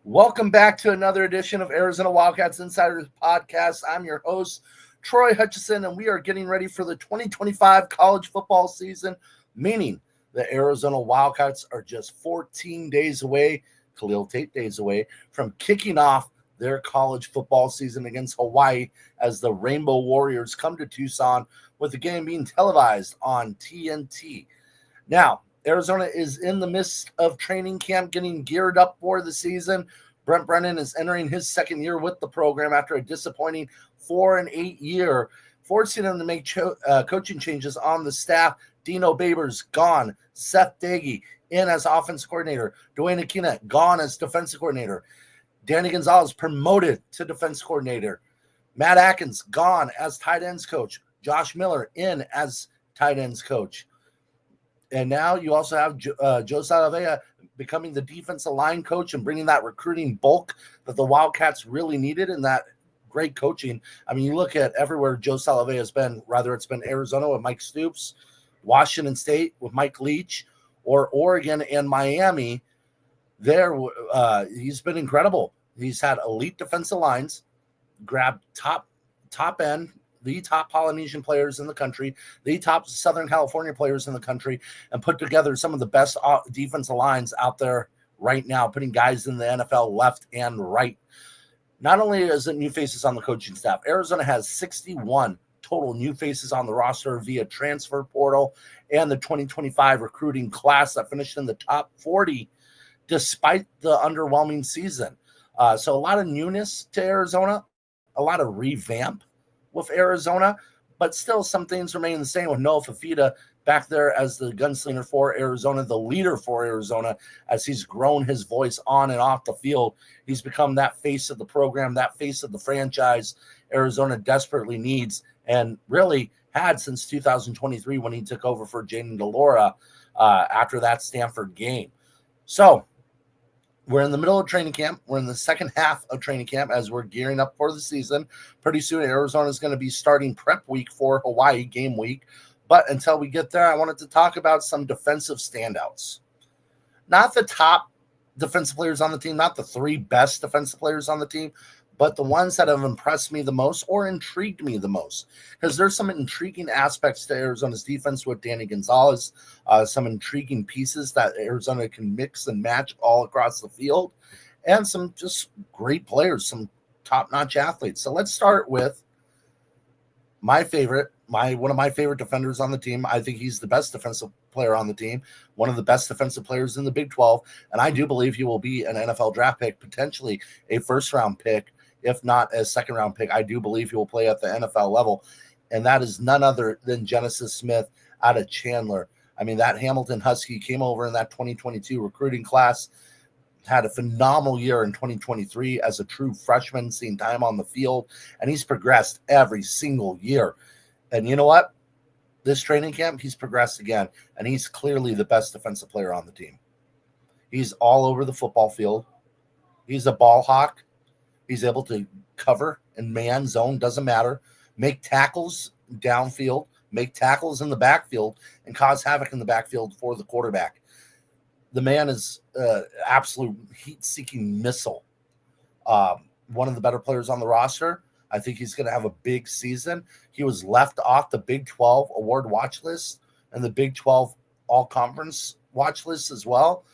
Welcome back to another edition of Arizona Wildcats Insiders Podcast. I'm your host, Troy Hutchison, and we are getting ready for the 2025 college football season, meaning the Arizona Wildcats are just 14 days away, Khalil Tate days away, from kicking off their college football season against Hawaii as the Rainbow Warriors come to Tucson, with the game being televised on TNT. Now, Arizona is in the midst of training camp, getting geared up for the season. Brent Brennan is entering his second year with the program after a disappointing 4-8 year, forcing him to make coaching changes on the staff. Dino Babers gone. Seth Daggy in as offense coordinator. Dwayne Aquina gone as defensive coordinator. Danny Gonzalez promoted to defense coordinator. Matt Atkins gone as tight ends coach. Josh Miller in as tight ends coach. And now you also have Joe Salavea becoming the defensive line coach and bringing that recruiting bulk that the Wildcats really needed, and that great coaching. I mean, you look at everywhere Joe Salavea has been, whether it's been Arizona with Mike Stoops, Washington State with Mike Leach, or Oregon and Miami, he's been incredible. He's had elite defensive lines, grabbed top end, the top Polynesian players in the country, the top Southern California players in the country, and put together some of the best defensive lines out there right now, putting guys in the NFL left and right. Not only is it new faces on the coaching staff, Arizona has 61 total new faces on the roster via transfer portal and the 2025 recruiting class that finished in the top 40 despite the underwhelming season. So a lot of newness to Arizona, a lot of revamp with Arizona, but still some things remain the same with Noah Fafita back there as the gunslinger for Arizona, the leader for Arizona, as he's grown his voice on and off the field. He's become that face of the program, that face of the franchise Arizona desperately needs and really had since 2023 when he took over for Jaden DeLora after that Stanford game. So we're in the middle of training camp. We're in the second half of training camp as we're gearing up for the season. Pretty soon, Arizona is going to be starting prep week for Hawaii game week. But until we get there, I wanted to talk about some defensive standouts. Not the top defensive players on the team, not the three best defensive players on the team, but the ones that have impressed me the most or intrigued me the most. Because there's some intriguing aspects to Arizona's defense with Danny Gonzalez, some intriguing pieces that Arizona can mix and match all across the field, and some just great players, some top-notch athletes. So let's start with my favorite, one of my favorite defenders on the team. I think he's the best defensive player on the team, one of the best defensive players in the Big 12, and I do believe he will be an NFL draft pick, potentially a first-round pick, if not a second-round pick. I do believe he will play at the NFL level, and that is none other than Genesis Smith out of Chandler. I mean, that Hamilton Husky came over in that 2022 recruiting class, had a phenomenal year in 2023 as a true freshman, seeing time on the field, and he's progressed every single year. And you know what? This training camp, he's progressed again, and he's clearly the best defensive player on the team. He's all over the football field. He's a ball hawk. He's able to cover and man zone, doesn't matter, make tackles downfield, make tackles in the backfield, and cause havoc in the backfield for the quarterback. The man is absolute heat-seeking missile. One of the better players on the roster. I think he's going to have a big season. He was left off the Big 12 award watch list and the Big 12 all-conference watch list as well.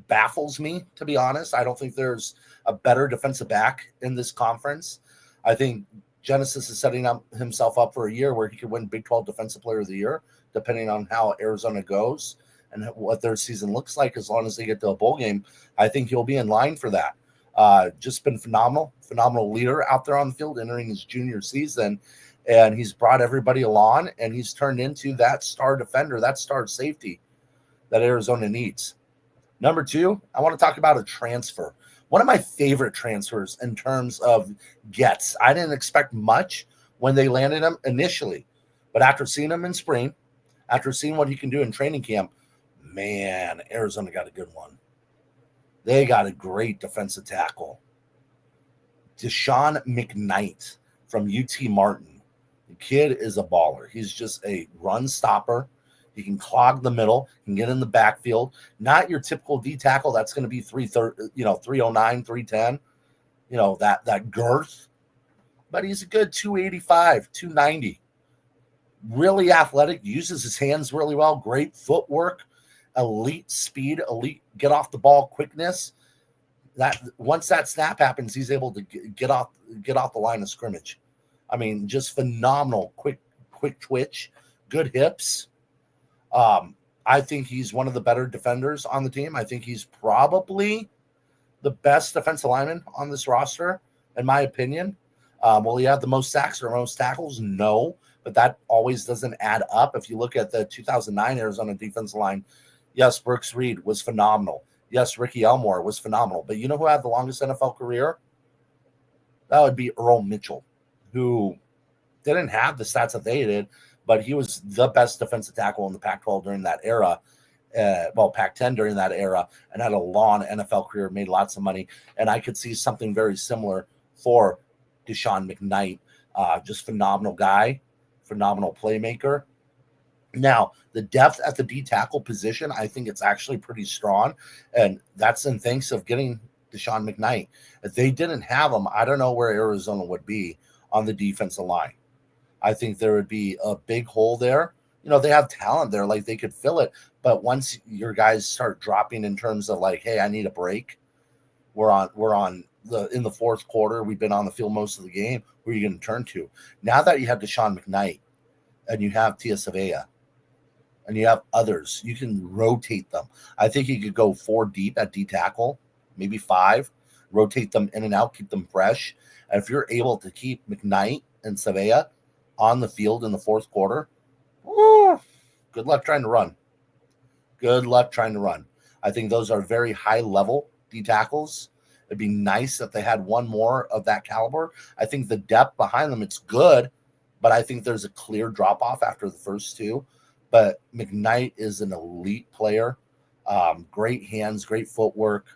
Baffles me, to be honest. I don't think there's a better defensive back in this conference. I think Genesis is setting himself up for a year where he could win Big 12 Defensive Player of the Year, depending on how Arizona goes and what their season looks like. As long as they get to a bowl game, I think he'll be in line for that. Just been phenomenal leader out there on the field entering his junior season, and he's brought everybody along, and he's turned into that star defender, that star safety that Arizona needs. Number two, I want to talk about a transfer. One of my favorite transfers in terms of gets. I didn't expect much when they landed him initially, but after seeing him in spring, after seeing what he can do in training camp, man, Arizona got a good one. They got a great defensive tackle. Deshaun McKnight from UT Martin. The kid is a baller. He's just a run stopper. He can clog the middle, can get in the backfield. Not your typical D tackle that's going to be 309, 310, that girth. But he's a good 285, 290. Really athletic, uses his hands really well, great footwork, elite speed, elite get off the ball quickness. That once that snap happens, he's able to get off the line of scrimmage. I mean, just phenomenal, quick twitch, good hips. I think he's one of the better defenders on the team. I think he's probably the best defensive lineman on this roster, in my opinion. Will he have the most sacks or most tackles? No, but that always doesn't add up. If you look at the 2009 Arizona defensive line, yes, Brooks Reed was phenomenal. Yes, Ricky Elmore was phenomenal. But you know who had the longest NFL career? That would be Earl Mitchell, who didn't have the stats that they did, but he was the best defensive tackle in the Pac-12 during that era. Pac-10 during that era, and had a long NFL career, made lots of money. And I could see something very similar for DeSean McKnight. Just phenomenal guy, phenomenal playmaker. Now, the depth at the D tackle position, I think it's actually pretty strong, and that's in thanks of getting DeSean McKnight. If they didn't have him, I don't know where Arizona would be on the defensive line. I think there would be a big hole there. They have talent there, like they could fill it. But once your guys start dropping in terms of like, hey, I need a break. We're in the fourth quarter. We've been on the field most of the game. Who are you going to turn to? Now that you have DeSean McKnight and you have Tia Savea and you have others, you can rotate them. I think you could go 4 deep at D tackle, maybe 5, rotate them in and out, keep them fresh. And if you're able to keep McKnight and Savea on the field in the fourth quarter, good luck trying to run. Good luck trying to run. I think those are very high-level D tackles. It'd be nice if they had one more of that caliber. I think the depth behind them, it's good, but I think there's a clear drop-off after the first 2. But McKnight is an elite player. Great hands, great footwork.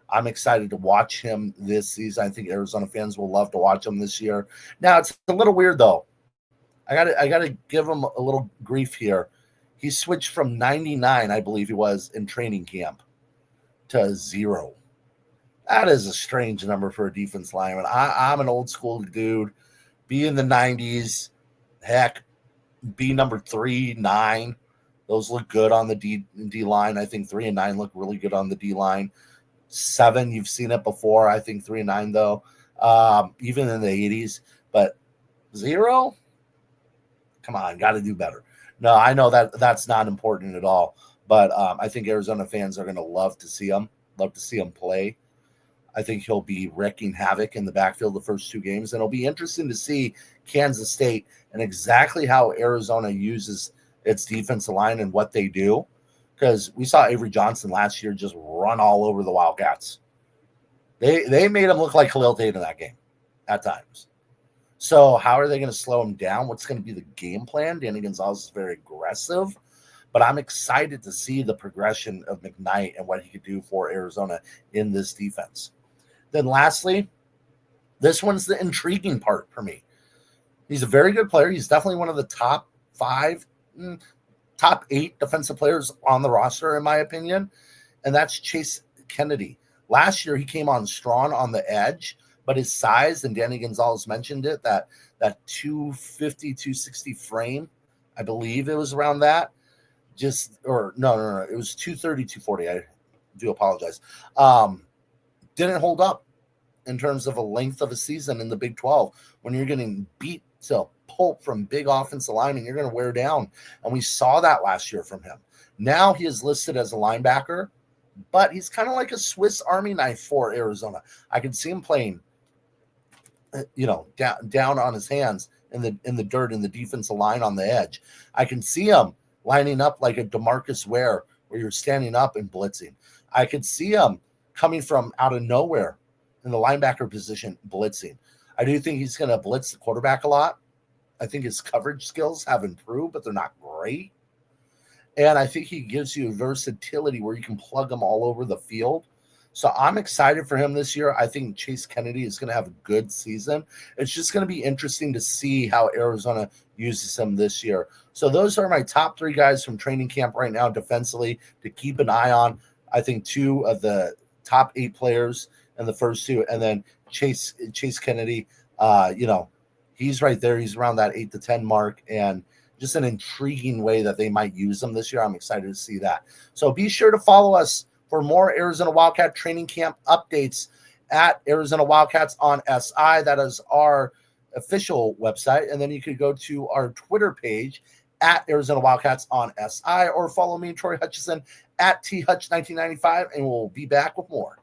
I'm excited to watch him this season. I think Arizona fans will love to watch him this year. Now, it's a little weird, though. I gotta give him a little grief here. He switched from 99, I believe he was, in training camp to 0. That is a strange number for a defense lineman. I'm an old school dude. Be in the 90s. Heck, be number 3, 9. Those look good on the D line. I think 3 and 9 look really good on the D line. 7, you've seen it before. I think 3 and 9, though, even in the 80s. But 0? Come on, got to do better. No, I know that's not important at all. But I think Arizona fans are going to love to see him play. I think he'll be wreaking havoc in the backfield the first 2 games. And it'll be interesting to see Kansas State and exactly how Arizona uses its defensive line and what they do. Because we saw Avery Johnson last year just run all over the Wildcats. They made him look like Khalil Tate in that game at times. So how are they going to slow him down? What's going to be the game plan? Danny Gonzalez is very aggressive. But I'm excited to see the progression of McKnight and what he could do for Arizona in this defense. Then lastly, this one's the intriguing part for me. He's a very good player. He's definitely one of the top 8 defensive players on the roster, in my opinion. And that's Chase Kennedy. Last year, he came on strong on the edge, but his size, and Danny Gonzalez mentioned it, that 250, 260 frame, I believe it was around that. No, it was 230, 240. I do apologize. Didn't hold up in terms of a length of a season in the Big 12. When you're getting beat to a pulp from big offensive linemen, you're going to wear down. And we saw that last year from him. Now he is listed as a linebacker, but he's kind of like a Swiss Army knife for Arizona. I can see him playing, down on his hands in the dirt in the defensive line on the edge. I can see him lining up like a DeMarcus Ware, where you're standing up and blitzing. I could see him coming from out of nowhere in the linebacker position, blitzing. I do think he's going to blitz the quarterback a lot. I think his coverage skills have improved, but they're not great. And I think he gives you versatility where you can plug him all over the field. So I'm excited for him this year. I think Chase Kennedy is going to have a good season. It's just going to be interesting to see how Arizona uses him this year. So those are my top 3 guys from training camp right now defensively to keep an eye on. I think 2 of the top 8 players in the first 2, and then Chase Kennedy, he's right there. He's around that 8 to 10 mark, and just an intriguing way that they might use him this year. I'm excited to see that. So be sure to follow us for more Arizona Wildcat training camp updates at Arizona Wildcats on SI. That is our official website. And then you could go to our Twitter page at Arizona Wildcats on SI, or follow me, Troy Hutchison, at THutch1995, and we'll be back with more.